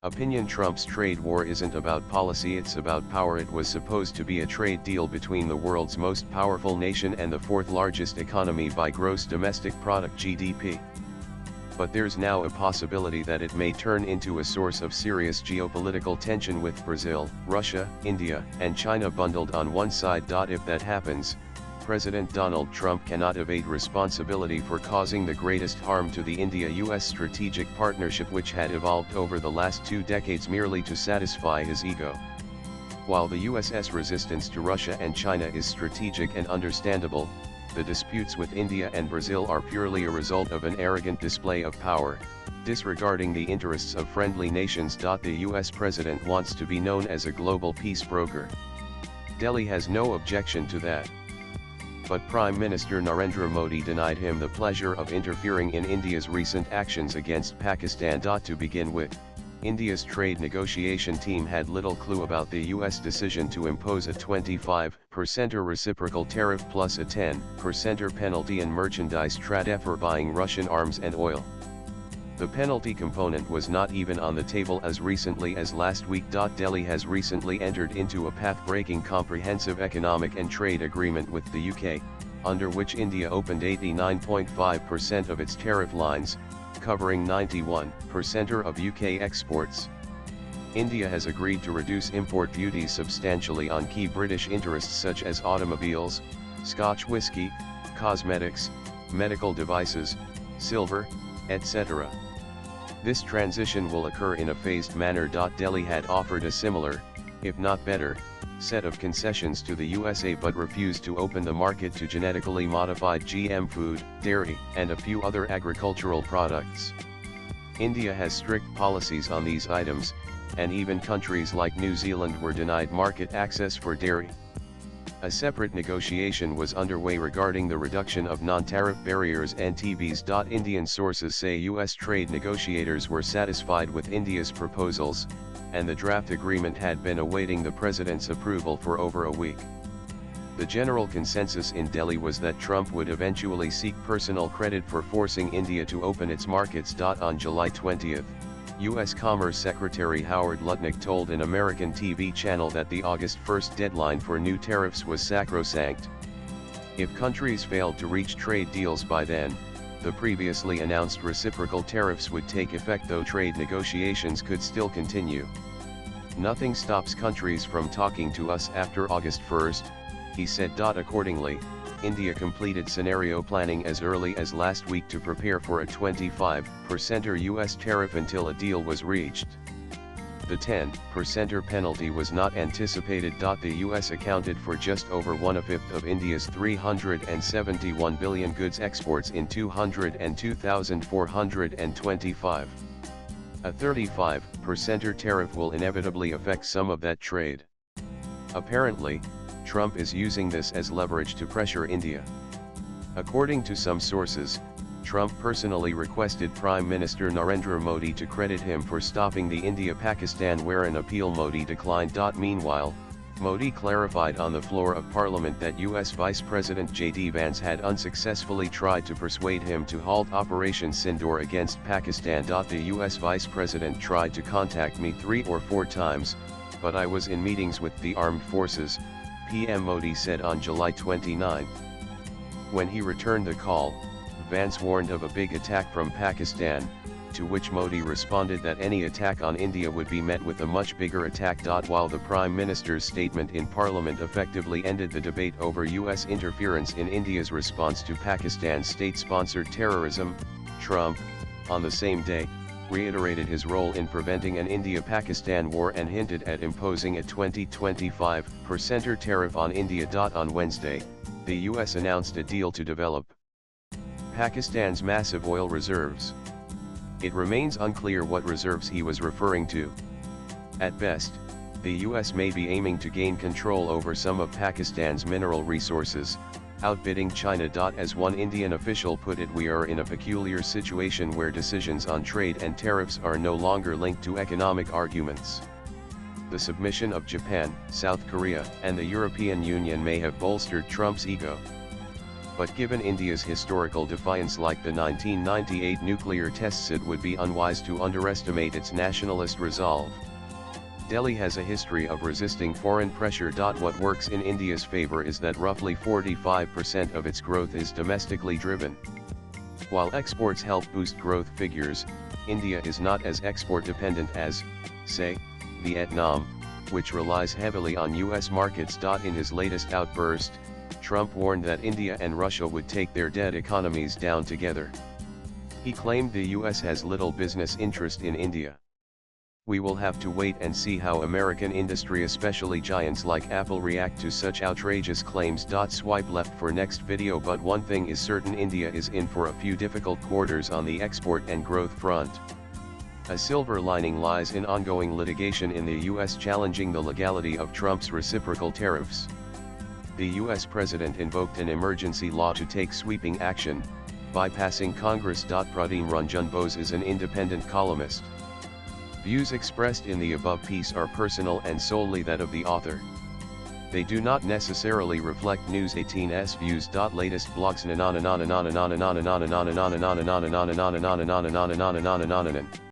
Opinion: Trump's trade war isn't about policy, it's about power. It was supposed to be a trade deal between the world's most powerful nation and the fourth largest economy by gross domestic product (GDP). But there's now a possibility that it may turn into a source of serious geopolitical tension with Brazil, Russia, India, and China bundled on one side. If that happens, President Donald Trump cannot evade responsibility for causing the greatest harm to the India-US strategic partnership, which had evolved over the last 2 decades merely to satisfy his ego. While the US's resistance to Russia and China is strategic and understandable, the disputes with India and Brazil are purely a result of an arrogant display of power, disregarding the interests of friendly nations. The US president wants to be known as a global peace broker. Delhi has no objection to that. But Prime Minister Narendra Modi denied him the pleasure of interfering in India's recent actions against Pakistan. To begin with, India's trade negotiation team had little clue about the US decision to impose a 25% reciprocal tariff plus a 10% penalty on merchandise trade for buying Russian arms and oil. The penalty component was not even on the table as recently as last week. Delhi has recently entered into a path-breaking comprehensive economic and trade agreement with the UK, under which India opened 89.5% of its tariff lines, covering 91% of UK exports. India has agreed to reduce import duties substantially on key British interests such as automobiles, Scotch whisky, cosmetics, medical devices, silver, etc. This transition will occur in a phased manner. Delhi had offered a similar, if not better, set of concessions to the USA but refused to open the market to genetically modified GM food, dairy, and a few other agricultural products. India has strict policies on these items, and even countries like New Zealand were denied market access for dairy. A separate negotiation was underway regarding the reduction of non-tariff barriers and TBs. Indian sources say US trade negotiators were satisfied with India's proposals, and the draft agreement had been awaiting the president's approval for over a week. The general consensus in Delhi was that Trump would eventually seek personal credit for forcing India to open its markets. On July 20, U.S. Commerce Secretary Howard Lutnick told an American TV channel that the August 1 deadline for new tariffs was sacrosanct. If countries failed to reach trade deals by then, the previously announced reciprocal tariffs would take effect, though trade negotiations could still continue. Nothing stops countries from talking to us after August 1, he said. Accordingly, India completed scenario planning as early as last week to prepare for a 25% US tariff until a deal was reached. The 10% penalty was not anticipated. The US accounted for just over 1/5 of India's 371 billion goods exports in 202,425. A 35% tariff will inevitably affect some of that trade. Apparently, Trump is using this as leverage to pressure India. According to some sources, Trump personally requested Prime Minister Narendra Modi to credit him for stopping the India-Pakistan war. An appeal Modi declined. Meanwhile, Modi clarified on the floor of Parliament that US Vice President J.D. Vance had unsuccessfully tried to persuade him to halt Operation Sindoor against Pakistan. The US Vice President tried to contact me 3 or 4 times, but I was in meetings with the armed forces, PM Modi said on July 29. When he returned the call, Vance warned of a big attack from Pakistan, to which Modi responded that any attack on India would be met with a much bigger attack. While the Prime Minister's statement in Parliament effectively ended the debate over US interference in India's response to Pakistan's state-sponsored terrorism, Trump, on the same day, reiterated his role in preventing an India-Pakistan war and hinted at imposing a 25% tariff on India. On Wednesday, the US announced a deal to develop Pakistan's massive oil reserves. It remains unclear what reserves he was referring to. At best, the US may be aiming to gain control over some of Pakistan's mineral resources, outbidding China. As one Indian official put it, we are in a peculiar situation where decisions on trade and tariffs are no longer linked to economic arguments. The submission of Japan, South Korea, and the European Union may have bolstered Trump's ego. but given India's historical defiance like the 1998 nuclear tests, it would be unwise to underestimate its nationalist resolve. Delhi has a history of resisting foreign pressure. What works in India's favor is that roughly 45% of its growth is domestically driven. While exports help boost growth figures, India is not as export dependent as, say, Vietnam, which relies heavily on US markets. In his latest outburst, Trump warned that India and Russia would take their dead economies down together. He claimed the US has little business interest in India. We will have to wait and see how American industry, especially giants like Apple, react to such outrageous claims. Swipe left for next video. But one thing is certain, India is in for a few difficult quarters on the export and growth front. A silver lining lies in ongoing litigation in the US challenging the legality of Trump's reciprocal tariffs. The US president invoked an emergency law to take sweeping action, bypassing Congress. Pradeep Ranjan Bose is an independent columnist. Views expressed in the above piece are personal and solely that of the author. They do not necessarily reflect News 18's views. Latest blogs.